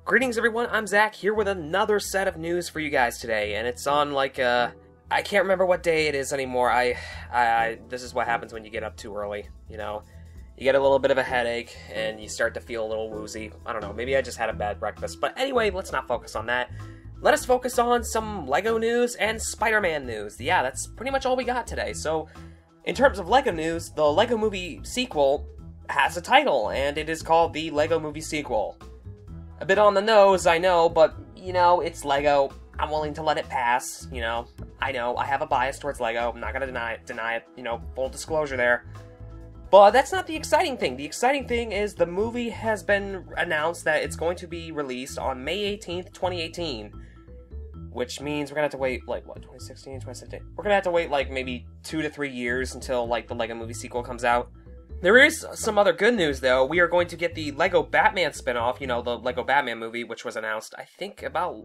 Greetings everyone, I'm Zach here with another set of news for you guys today, and it's on I can't remember what day it is anymore. This is what happens when you get up too early, you know. You get a little bit of a headache, and you start to feel a little woozy. I don't know, maybe I just had a bad breakfast, but anyway, let's not focus on that. Let us focus on some LEGO news and Spider-Man news. Yeah, that's pretty much all we got today. So, in terms of LEGO news, the LEGO Movie sequel has a title, and it is called the LEGO Movie Sequel. A bit on the nose, I know, but, you know, it's LEGO. I'm willing to let it pass, you know. I know, I have a bias towards LEGO. I'm not gonna deny it, you know, full disclosure there. But that's not the exciting thing. The exciting thing is the movie has been announced that it's going to be released on May 18th, 2018. Which means we're gonna have to wait, 2016, 2017? We're gonna have to wait, maybe 2 to 3 years until, the LEGO Movie sequel comes out. There is some other good news, though. We are going to get the LEGO Batman spin-off, you know, the LEGO Batman movie, which was announced, I think, about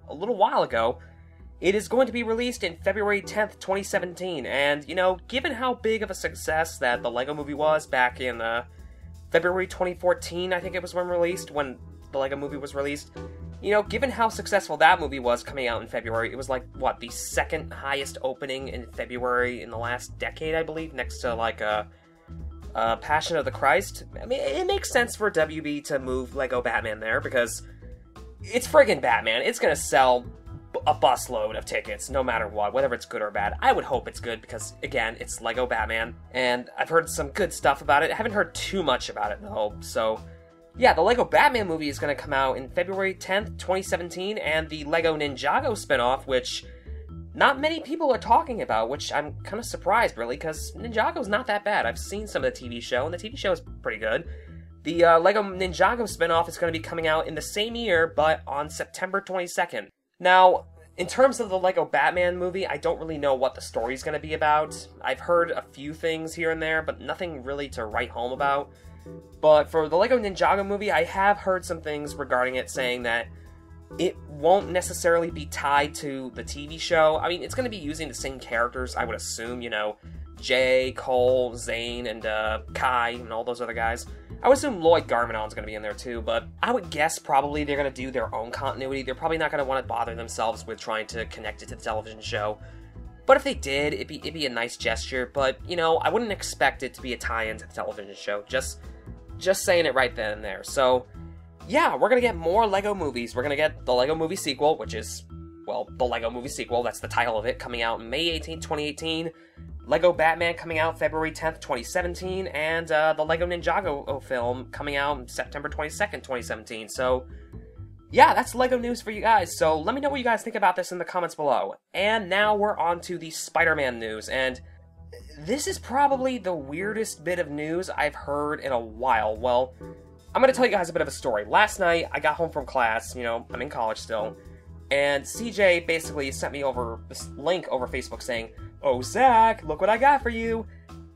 a little while ago. It is going to be released in February 10th, 2017, and, you know, given how big of a success that the LEGO movie was back in, February 2014, I think it was when the LEGO movie was released, you know, given how successful that movie was coming out in February, it was the second highest opening in February in the last decade, I believe, next to, Passion of the Christ. I mean, it makes sense for WB to move LEGO Batman there, because it's friggin' Batman. It's gonna sell a busload of tickets, no matter what, whether it's good or bad. I would hope it's good, because, again, it's LEGO Batman, and I've heard some good stuff about it. I haven't heard too much about it, though, so yeah, the LEGO Batman movie is gonna come out in February 10th, 2017, and the LEGO Ninjago spinoff, which not many people are talking about, which I'm kind of surprised, really, because Ninjago's not that bad. I've seen some of the TV show, and the TV show is pretty good. The LEGO Ninjago spinoff is going to be coming out in the same year, but on September 22nd. Now, in terms of the LEGO Batman movie, I don't really know what the story's going to be about. I've heard a few things here and there, but nothing really to write home about. But for the LEGO Ninjago movie, I have heard some things regarding it saying that it won't necessarily be tied to the TV show. I mean, it's going to be using the same characters, I would assume, you know, Jay, Cole, Zane, and Kai, and all those other guys. I would assume Lloyd Garminon's going to be in there too, but I would guess probably they're going to do their own continuity. They're probably not going to want to bother themselves with trying to connect it to the television show. But if they did, it'd be a nice gesture, but, you know, I wouldn't expect it to be a tie-in to the television show. Just saying it right then and there. So, yeah, we're gonna get more LEGO movies. We're gonna get the LEGO Movie sequel, which is, well, the LEGO Movie sequel, that's the title of it, coming out May 18th, 2018. LEGO Batman coming out February 10th, 2017, and the LEGO Ninjago film coming out September 22nd, 2017. So, yeah, that's LEGO news for you guys. So, let me know what you guys think about this in the comments below. And now we're on to the Spider-Man news, and this is probably the weirdest bit of news I've heard in a while. Well, I'm going to tell you guys a bit of a story. Last night, I got home from class, you know, I'm in college still, and CJ basically sent me over this link over Facebook saying, "Oh, Zach, look what I got for you."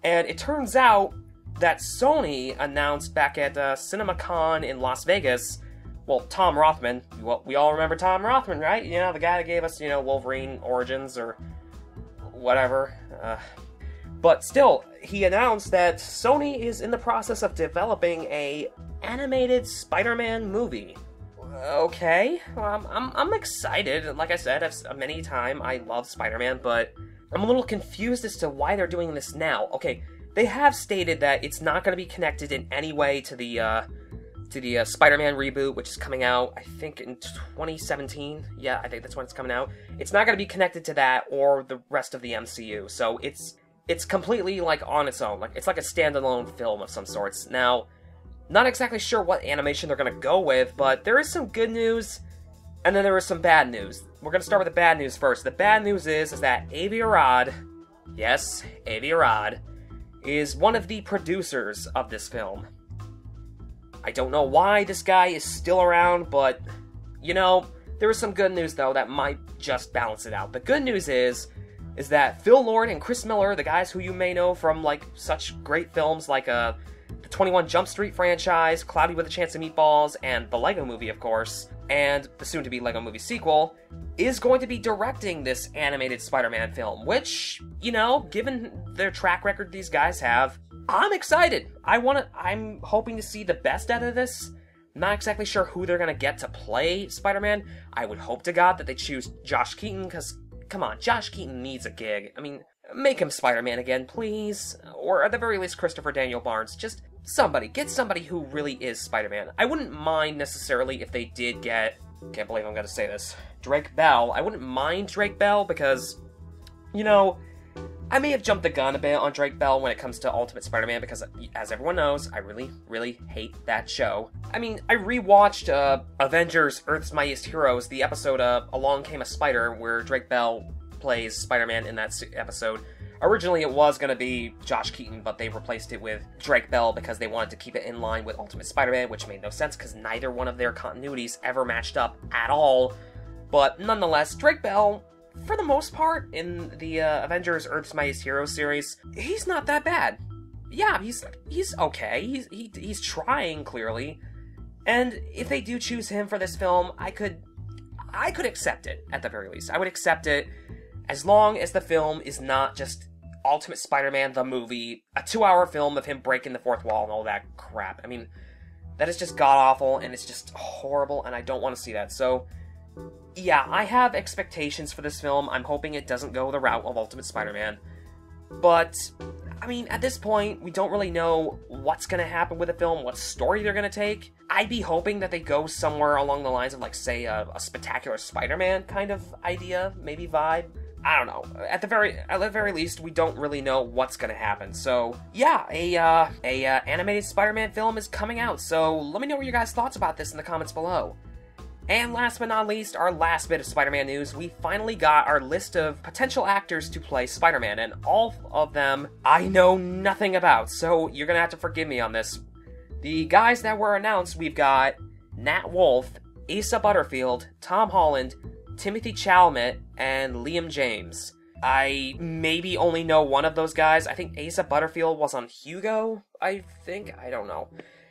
And it turns out that Sony announced back at CinemaCon in Las Vegas, well, Tom Rothman, we all remember Tom Rothman, right? You know, the guy that gave us, you know, Wolverine Origins or whatever. But still, he announced that Sony is in the process of developing a animated Spider-Man movie. Okay, well, I'm excited. Like I said, many times I love Spider-Man, but I'm a little confused as to why they're doing this now. Okay, they have stated that it's not going to be connected in any way to the Spider-Man reboot, which is coming out, I think, in 2017. Yeah, I think that's when it's coming out. It's not going to be connected to that or the rest of the MCU, so it's completely, on its own. It's like a standalone film of some sorts. Now, not exactly sure what animation they're going to go with, but there is some good news, and then there is some bad news. We're going to start with the bad news first. The bad news is that Avi Arad, yes, Avi Arad, is one of the producers of this film. I don't know why this guy is still around, but, you know, there is some good news, though, that might just balance it out. The good news is that Phil Lord and Chris Miller, the guys who you may know from, such great films like the 21 Jump Street franchise, Cloudy with a Chance of Meatballs, and the LEGO Movie, of course, and the soon-to-be LEGO Movie sequel, is going to be directing this animated Spider-Man film, which, you know, given their track record these guys have, I'm excited. I'm hoping to see the best out of this. Not exactly sure who they're gonna get to play Spider-Man. I would hope to God that they choose Josh Keaton, because, come on, Josh Keaton needs a gig. I mean, make him Spider-Man again, please. Or at the very least, Christopher Daniel Barnes. Just somebody. Get somebody who really is Spider-Man. I wouldn't mind necessarily if they did get... Can't believe I'm gonna say this. Drake Bell. I wouldn't mind Drake Bell because, you know, I may have jumped the gun a bit on Drake Bell when it comes to Ultimate Spider-Man because, as everyone knows, I really, really hate that show. I mean, I rewatched Avengers Earth's Mightiest Heroes, the episode Along Came a Spider, where Drake Bell plays Spider-Man in that episode. Originally, it was going to be Josh Keaton, but they replaced it with Drake Bell because they wanted to keep it in line with Ultimate Spider-Man, which made no sense because neither one of their continuities ever matched up at all. But nonetheless, Drake Bell, for the most part, in the Avengers Earth's Mightiest Heroes series, he's not that bad. Yeah, he's okay. He's trying, clearly. And if they do choose him for this film, I could accept it, at the very least. I would accept it as long as the film is not just Ultimate Spider-Man the movie, a 2-hour film of him breaking the fourth wall and all that crap. I mean, that is just god-awful, and it's just horrible, and I don't want to see that. So, yeah, I have expectations for this film. I'm hoping it doesn't go the route of Ultimate Spider-Man. But, I mean, at this point, we don't really know what's going to happen with the film, what story they're going to take. I'd be hoping that they go somewhere along the lines of, like, say, a Spectacular Spider-Man kind of idea, maybe vibe. I don't know. At the very least, we don't really know what's gonna happen. So, yeah, a animated Spider-Man film is coming out. So, let me know what your guys' thoughts about this in the comments below. And last but not least, our last bit of Spider-Man news, we finally got our list of potential actors to play Spider-Man, and all of them I know nothing about, so you're gonna have to forgive me on this. The guys that were announced, we've got Nat Wolff, Asa Butterfield, Tom Holland, Timothy Chalamet, and Liam James. I maybe only know one of those guys. I think Asa Butterfield was on Hugo, I think? I don't know.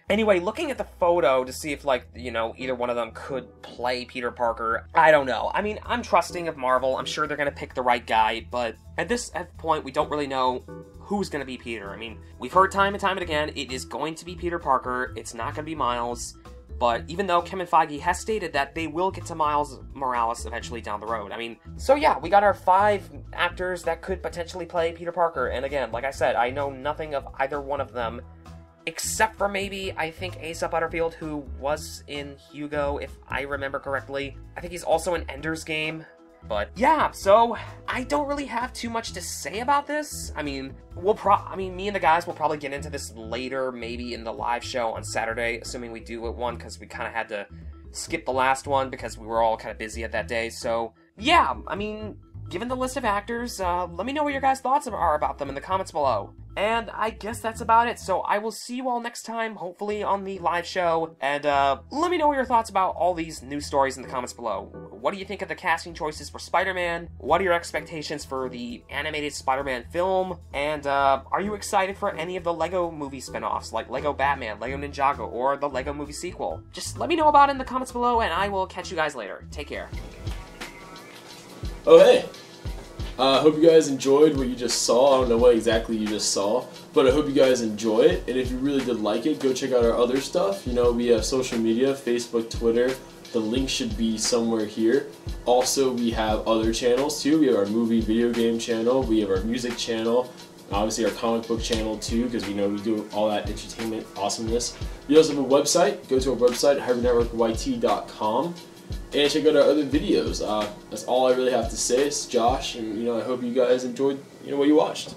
Anyway, looking at the photo to see if, like, you know, either one of them could play Peter Parker, I don't know. I mean, I'm trusting of Marvel. I'm sure they're gonna pick the right guy, but at this point, we don't really know who's gonna be Peter. I mean, we've heard time and time and again, it is going to be Peter Parker. It's not gonna be Miles. But even though Kevin Feige has stated that they will get to Miles Morales eventually down the road. I mean, so yeah, we got our 5 actors that could potentially play Peter Parker. And again, like I said, I know nothing of either one of them, except for maybe, I think, Asa Butterfield, who was in Hugo, if I remember correctly. I think he's also in Ender's Game. But yeah, so I don't really have too much to say about this. I mean, me and the guys will probably get into this later, maybe in the live show on Saturday, assuming we do it one, because we kind of had to skip the last one because we were all kind of busy at that day. So yeah, I mean, given the list of actors, let me know what your guys' thoughts are about them in the comments below. And I guess that's about it, so I will see you all next time, hopefully on the live show, and let me know your thoughts about all these news stories in the comments below. What do you think of the casting choices for Spider-Man? What are your expectations for the animated Spider-Man film? And are you excited for any of the LEGO movie spin-offs, like LEGO Batman, LEGO Ninjago, or the LEGO movie sequel? Just let me know about it in the comments below, and I will catch you guys later. Take care. Oh, hey! I hope you guys enjoyed what you just saw. I don't know what exactly you just saw, but I hope you guys enjoy it. And if you really did like it, go check out our other stuff. You know, we have social media, Facebook, Twitter. The link should be somewhere here. Also, we have other channels too. We have our movie video game channel. We have our music channel. Obviously our comic book channel too, because we know we do all that entertainment awesomeness. We also have a website. Go to our website, hybridnetworkyt.com. And check out our other videos. That's all I really have to say. It's Josh, and I hope you guys enjoyed what you watched.